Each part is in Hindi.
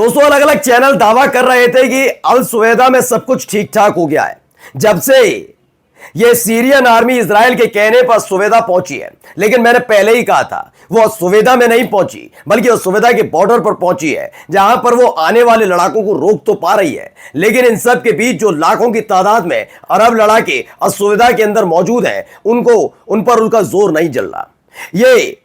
दोस्तों, अलग अलग चैनल दावा कर रहे थे कि अल सुवेदा में सब कुछ ठीक ठाक हो गया है जब से ये सीरियन आर्मी इजराइल के कहने पर सुवेदा पहुंची है। लेकिन मैंने पहले ही कहा था वो सुवेदा में नहीं पहुंची, बल्कि सुवेदा के बॉर्डर पर पहुंची है, जहां पर वो आने वाले लड़ाकों को रोक तो पा रही है, लेकिन इन सब के बीच जो लाखों की तादाद में अरब लड़ाके सुवेदा के अंदर मौजूद हैं, उन पर उनका जोर नहीं जल रहा। ये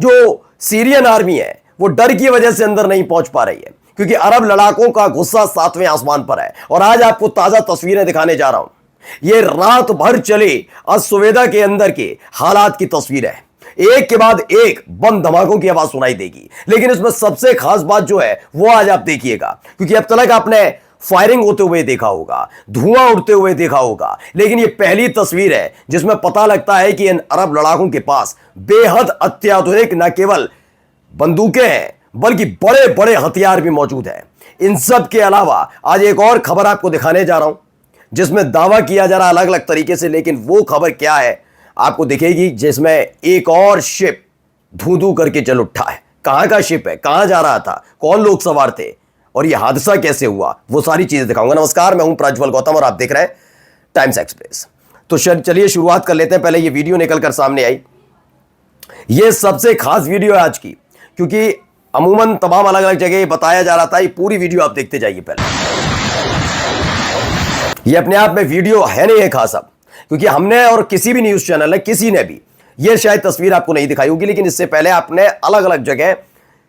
जो सीरियन आर्मी है वो डर की वजह से अंदर नहीं पहुंच पा रही है, क्योंकि अरब लड़ाकों का गुस्सा 7वें आसमान पर है। और आज आपको ताजा तस्वीरें दिखाने जा रहा हूं। ये रात भर चले सुवेदा के अंदर के हालात की तस्वीर है। एक के बाद एक बम धमाकों की आवाज सुनाई देगी, लेकिन इसमें सबसे खास बात जो है वो आज आप देखिएगा, क्योंकि अब तक आपने फायरिंग होते हुए देखा होगा, धुआं उड़ते हुए देखा होगा, लेकिन ये पहली तस्वीर है जिसमें पता लगता है कि इन अरब लड़ाकों के पास बेहद अत्याधुनिक न केवल बंदूकें हैं, बल्कि बड़े बड़े हथियार भी मौजूद हैं। इन सब के अलावा आज एक और खबर आपको दिखाने जा रहा हूं, जिसमें दावा किया जा रहा है अलग अलग तरीके से, लेकिन वो खबर क्या है आपको दिखेगी, जिसमें एक और शिप धू धू करके चल उठा है। कहां का शिप है, कहां जा रहा था, कौन लोग सवार थे और यह हादसा कैसे हुआ, वो सारी चीजें दिखाऊंगा। नमस्कार, मैं हूं प्रज्वल गौतम और आप देख रहे हैं टाइम्स एक्सप्रेस। तो चलिए शुरुआत कर लेते हैं। पहले ये वीडियो निकलकर सामने आई, ये सबसे खास वीडियो है आज की, क्योंकि अमूमन तमाम अलग अलग जगह बताया जा रहा था। ये पूरी वीडियो आप देखते जाइए। पहले ये अपने आप में वीडियो है नहीं है खास अब, क्योंकि हमने और किसी भी न्यूज चैनल ने, किसी ने भी ये शायद तस्वीर आपको नहीं दिखाई होगी, लेकिन इससे पहले आपने अलग अलग जगह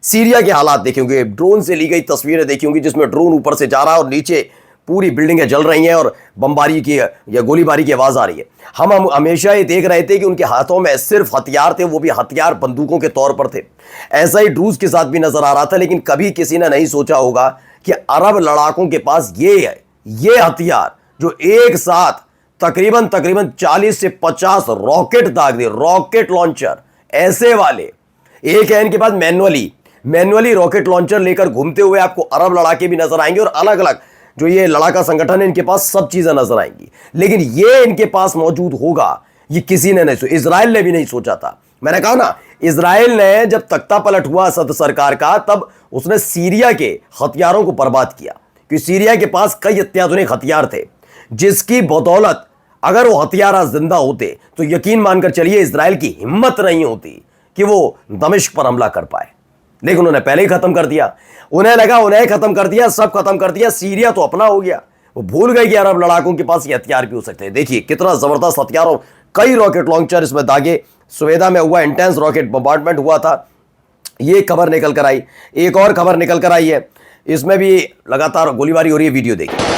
सीरिया के हालात देखे होंगे, ड्रोन से ली गई तस्वीरें देखी होंगी, जिसमें ड्रोन ऊपर से जा रहा है और नीचे पूरी बिल्डिंगें जल रही हैं और बमबारी की या गोलीबारी की आवाज आ रही है। हम हमेशा ये देख रहे थे कि उनके हाथों में सिर्फ हथियार थे, वो भी हथियार बंदूकों के तौर पर थे। ऐसा ही ड्रूज के साथ भी नजर आ रहा था, लेकिन कभी किसी ने नहीं सोचा होगा कि अरब लड़ाकों के पास ये हथियार जो एक साथ तकरीबन 40 से 50 रॉकेट दाग दे, रॉकेट लॉन्चर ऐसे वाले, एक है इनके पास मैनुअली रॉकेट लॉन्चर लेकर घूमते हुए आपको अरब लड़ाके भी नजर आएंगे, और अलग अलग जो ये लड़ाका संगठन है इनके पास सब चीजें नजर आएंगी। लेकिन ये इनके पास मौजूद होगा ये किसी ने नहीं सोचा, इजराइल ने भी नहीं सोचा था। मैंने कहा ना, इजराइल ने जब तख्ता पलट हुआ असद सरकार का, तब उसने सीरिया के हथियारों को बर्बाद किया, क्योंकि सीरिया के पास कई अत्याधुनिक हथियार थे, जिसकी बदौलत अगर वो हथियार आज जिंदा होते तो यकीन मानकर चलिए इजराइल की हिम्मत नहीं होती कि वो दमिश्क पर हमला कर पाए। लेकिन उन्होंने पहले ही खत्म कर दिया। उन्हें लगा उन्हें खत्म कर दिया, सब खत्म कर दिया, सीरिया तो अपना हो गया। वो भूल गए कि अरब लड़ाकों के पास ये हथियार भी हो सकते हैं। देखिए कितना जबरदस्त हथियार और कई रॉकेट लॉन्चर इसमें दागे। सुवेदा में हुआ इंटेंस रॉकेट बम्बार्डमेंट हुआ था, ये खबर निकल कर आई। एक और खबर निकल कर आई है, इसमें भी लगातार गोलीबारी हो रही है। वीडियो देखिए।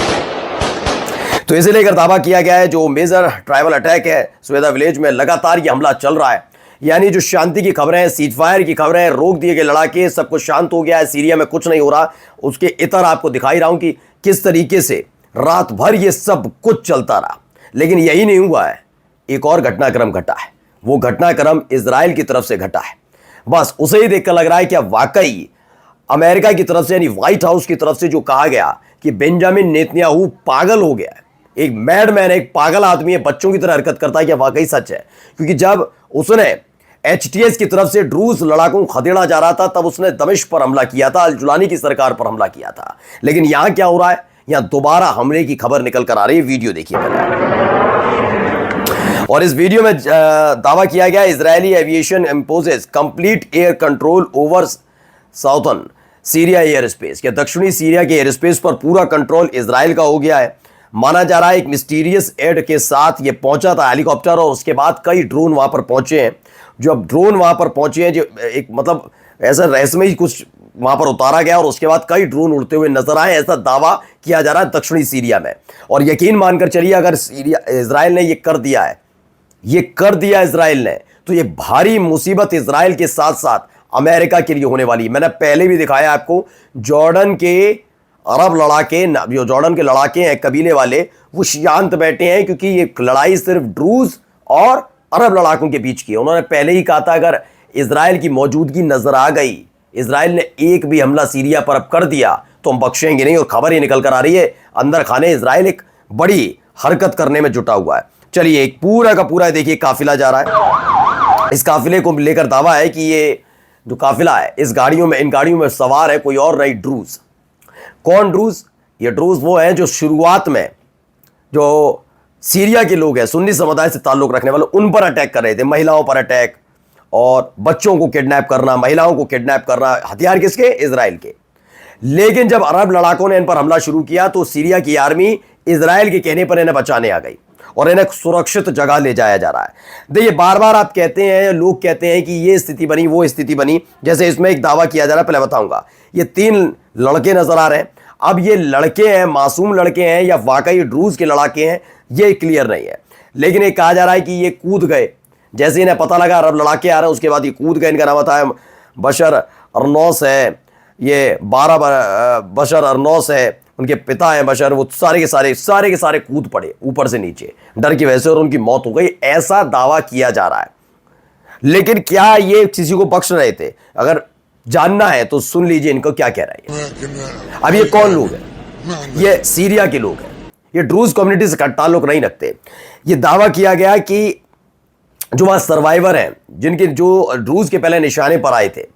तो इसे लेकर दावा किया गया है जो मेजर ट्राइबल अटैक है सुवेदा विलेज में, लगातार ये हमला चल रहा है। यानी जो शांति की खबरें हैं, सीज फायर की खबरें, रोक दिए गए लड़ाके, सब कुछ शांत हो गया है, सीरिया में कुछ नहीं हो रहा, उसके इतर आपको दिखाई रहा हूं कि किस तरीके से रात भर ये सब कुछ चलता रहा। लेकिन यही नहीं हुआ है, एक और घटनाक्रम घटा है। वो घटनाक्रम इजराइल की तरफ से घटा है। बस उसे ही देखकर लग रहा है कि वाकई अमेरिका की तरफ से, यानी व्हाइट हाउस की तरफ से जो कहा गया कि बेंजामिन नेतन्याहू पागल हो गया है, एक मैडमैन, एक पागल आदमी है, बच्चों की तरह हरकत करता है, क्या वाकई सच है? क्योंकि जब उसने एचटीएस की तरफ से ड्रूज लड़ाकों को खदेड़ा जा रहा था, तब उसने दमिश्क पर हमला किया था, अल जुलानी की सरकार पर हमला किया था। लेकिन यहां क्या हो रहा है, यहां दोबारा हमले की खबर निकल कर आ रही है। वीडियो देखिए और इस वीडियो में दावा किया गया Israeli aviation imposes complete air control over southern Syria air space, क्या दक्षिणी सीरिया के एयर स्पेस पर पूरा कंट्रोल इजराइल का हो गया है। माना जा रहा है एक मिस्टीरियस एड के साथ ये पहुंचा था हेलीकॉप्टर, और उसके बाद कई ड्रोन वहां पर पहुंचे हैं। जो अब ड्रोन वहां पर पहुंचे हैं, जो एक मतलब ऐसा रहस्यमय कुछ वहां पर उतारा गया, और उसके बाद कई ड्रोन उड़ते हुए नजर आए, ऐसा दावा किया जा रहा है दक्षिणी सीरिया में। और यकीन मानकर चलिए, अगर इजराइल ने ये कर दिया इजराइल ने, तो ये भारी मुसीबत इजराइल के साथ साथ अमेरिका के लिए होने वाली है। मैंने पहले भी दिखाया आपको, जॉर्डन के अरब लड़ाके, जो जॉर्डन के लड़ाके हैं कबीले वाले, वो शांत बैठे हैं, क्योंकि ये लड़ाई सिर्फ ड्रूज और अरब लड़ाकों के बीच की है। उन्होंने पहले ही कहा था अगर इजराइल की मौजूदगी नजर आ गई, इजराइल ने एक भी हमला सीरिया पर अब कर दिया, तो हम बख्शेंगे नहीं। और खबर ही निकल कर आ रही है, अंदर खाने इजराइल एक बड़ी हरकत करने में जुटा हुआ है। चलिए एक पूरा का पूरा देखिए काफिला जा रहा है। इस काफिले को लेकर दावा है कि ये जो काफिला है, इन गाड़ियों में सवार है कोई और नहीं, ड्रूज। कौन ड्रूज? ये ड्रूज वो हैं जो शुरुआत में जो सीरिया के लोग हैं, सुन्नी समुदाय से ताल्लुक रखने वाले, उन पर अटैक कर रहे थे, महिलाओं पर अटैक और बच्चों को किडनैप करना, महिलाओं को किडनैप करना, हथियार किसके? इजराइल के। लेकिन जब अरब लड़ाकों ने इन पर हमला शुरू किया तो सीरिया की आर्मी इजराइल के कहने पर इन्हें बचाने आ गई और इन्हें सुरक्षित जगह ले जाया जा रहा है। देखिए, बार बार आप कहते हैं, लोग कहते हैं कि ये स्थिति बनी, वो स्थिति बनी, जैसे इसमें एक दावा किया जा रहा है, पहले बताऊंगा। ये 3 लड़के नजर आ रहे हैं। अब ये लड़के हैं, मासूम लड़के हैं या वाकई ड्रूज के लड़ाके हैं, ये क्लियर नहीं है। लेकिन ये कहा जा रहा है कि ये कूद गए, जैसे इन्हें पता लगा अरब लड़ाके आ रहे हैं, उसके बाद ये कूद गए। इनका नाम बताया बशर अरनौस है, ये 12 बशर अरनौस है, उनके पिता हैं बशर, वो सारे के सारे कूद पड़े ऊपर से नीचे डर की वजह से और उनकी मौत हो गई, ऐसा दावा किया जा रहा है। लेकिन क्या ये किसी को बख्श रहे थे? अगर जानना है तो सुन लीजिए इनको क्या कह रहा है। अब ये कौन लोग हैं? ये सीरिया के लोग हैं, ये ड्रूज कम्युनिटी से ताल्लुक नहीं रखते। ये दावा किया गया कि जो वहां सर्वाइवर हैं, जिनके जो ड्रूज के पहले निशाने पर आए थे,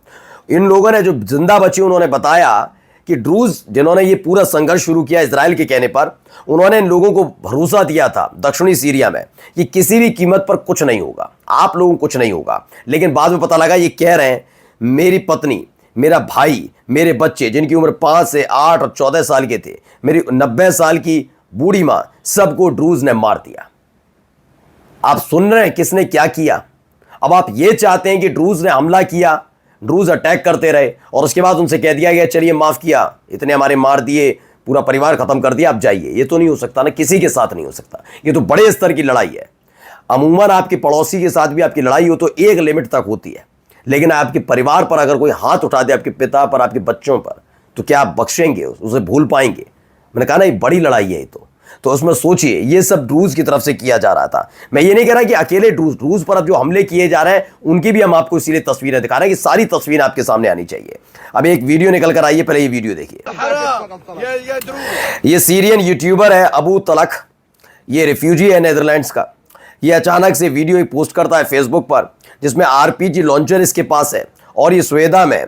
इन लोगों ने जो जिंदा बचे उन्होंने बताया कि ड्रूज जिन्होंने ये पूरा संघर्ष शुरू किया इजराइल के कहने पर, उन्होंने इन लोगों को भरोसा दिया था दक्षिणी सीरिया में कि किसी भी कीमत पर कुछ नहीं होगा, आप लोगों को कुछ नहीं होगा। लेकिन बाद में पता लगा ये कह रहे हैं मेरी पत्नी, मेरा भाई, मेरे बच्चे जिनकी उम्र 5 से 8 और 14 साल के थे, मेरी 90 साल की बूढ़ी मां, सबको ड्रूज ने मार दिया। आप सुन रहे हैं किसने क्या किया? अब आप ये चाहते हैं कि ड्रूज ने हमला किया, ड्रूज अटैक करते रहे और उसके बाद उनसे कह दिया गया चलिए माफ किया, इतने हमारे मार दिए, पूरा परिवार खत्म कर दिया, आप जाइए। ये तो नहीं हो सकता ना, किसी के साथ नहीं हो सकता। ये तो बड़े स्तर की लड़ाई है। अमूमन आपके पड़ोसी के साथ भी आपकी लड़ाई हो तो एक लिमिट तक होती है, लेकिन आपके परिवार पर अगर कोई हाथ उठा दे, आपके पिता पर, आपके बच्चों पर, तो क्या आप बख्शेंगे? उसे भूल पाएंगे? मैंने कहा ना, ये बड़ी लड़ाई है। तो उसमें सोचिए, ये सब ड्रूज की तरफ से किया जा रहा था। मैं ये नहीं कह रहा कि अकेले ड्रूज पर अब जो हमले किए जा रहे हैं उनकी भी हम आपको इसीलिए तस्वीरें दिखा रहे हैं कि सारी तस्वीरें आपके सामने आनी चाहिए। अब एक वीडियो निकल कर आई है, पहले ये वीडियो देखिए। ये सीरियन यूट्यूबर है अबू तलख, ये रिफ्यूजी है नीदरलैंड्स का। ये अचानक से वीडियो पोस्ट करता है फेसबुक पर जिसमें आरपीजी लॉन्चर इसके पास है और ये स्वेदा में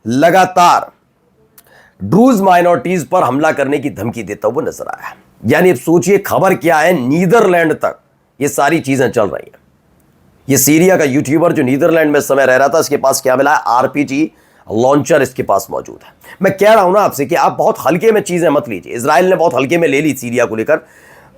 लगातार ड्रूज माइनॉरिटीज पर हमला करने की धमकी देता हुआ नजर आया। यानी अब सोचिए खबर क्या है, नीदरलैंड तक ये सारी चीजें चल रही हैं। ये सीरिया का यूट्यूबर जो नीदरलैंड में समय रह रहा था, इसके पास क्या मिला है? आरपीजी लॉन्चर इसके पास मौजूद है। मैं कह रहा हूं ना आपसे कि आप बहुत हल्के में चीजें मत लीजिए। इजराइल ने बहुत हल्के में ले ली सीरिया को लेकर।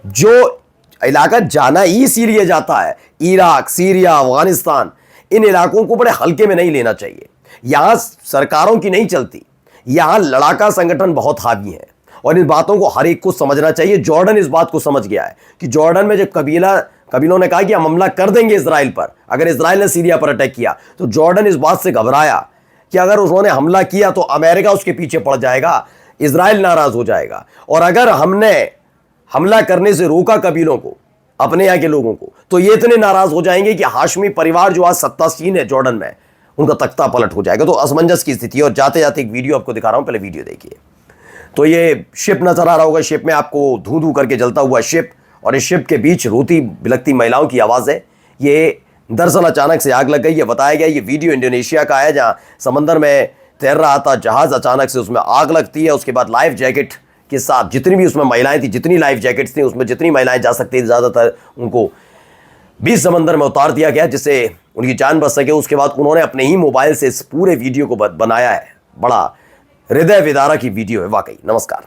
जो इलाका जाना ही इसीलिए जाता है, इराक, सीरिया, अफगानिस्तान, इन इलाकों को बड़े हल्के में नहीं लेना चाहिए। यहां सरकारों की नहीं चलती, यहां लड़ाका संगठन बहुत हावी है और इन बातों को हर एक को समझना चाहिए। जॉर्डन इस बात को समझ गया है कि जॉर्डन में जब कबीलों ने कहा कि हम हमला कर देंगे इजराइल पर, अगर इजराइल ने सीरिया पर अटैक किया, तो जॉर्डन इस बात से घबराया कि अगर उन्होंने हमला किया तो अमेरिका उसके पीछे पड़ जाएगा, इजराइल नाराज हो जाएगा। और अगर हमने हमला करने से रोका कबीलों को, अपने यहां के लोगों को, तो ये इतने नाराज हो जाएंगे कि हाशमी परिवार जो आज सत्तासीन है जॉर्डन में, उनका तख्ता पलट हो जाएगा। तो असमंजस की स्थिति है। और जाते जाते एक वीडियो आपको दिखा रहा हूं, पहले वीडियो देखिए। तो ये शिप नजर आ रहा होगा, शिप में आपको धू धू करके जलता हुआ शिप, और इस शिप के बीच रोती बिलखती महिलाओं की आवाज है। ये दरअसल अचानक से आग लग गई, ये बताया गया। ये वीडियो इंडोनेशिया का है जहां समंदर में तैर रहा था जहाज, अचानक से उसमें आग लगती है। उसके बाद लाइफ जैकेट के साथ जितनी भी उसमें महिलाएं थी, जितनी लाइफ जैकेट्स थी, उसमें जितनी महिलाएं जा सकती थी, ज्यादातर उनको बीच समंदर में उतार दिया गया जिससे उनकी जान बच सके। उसके बाद उन्होंने अपने ही मोबाइल से इस पूरे वीडियो को बनाया है। बड़ा हृदय विदारक की वीडियो है वाकई। नमस्कार।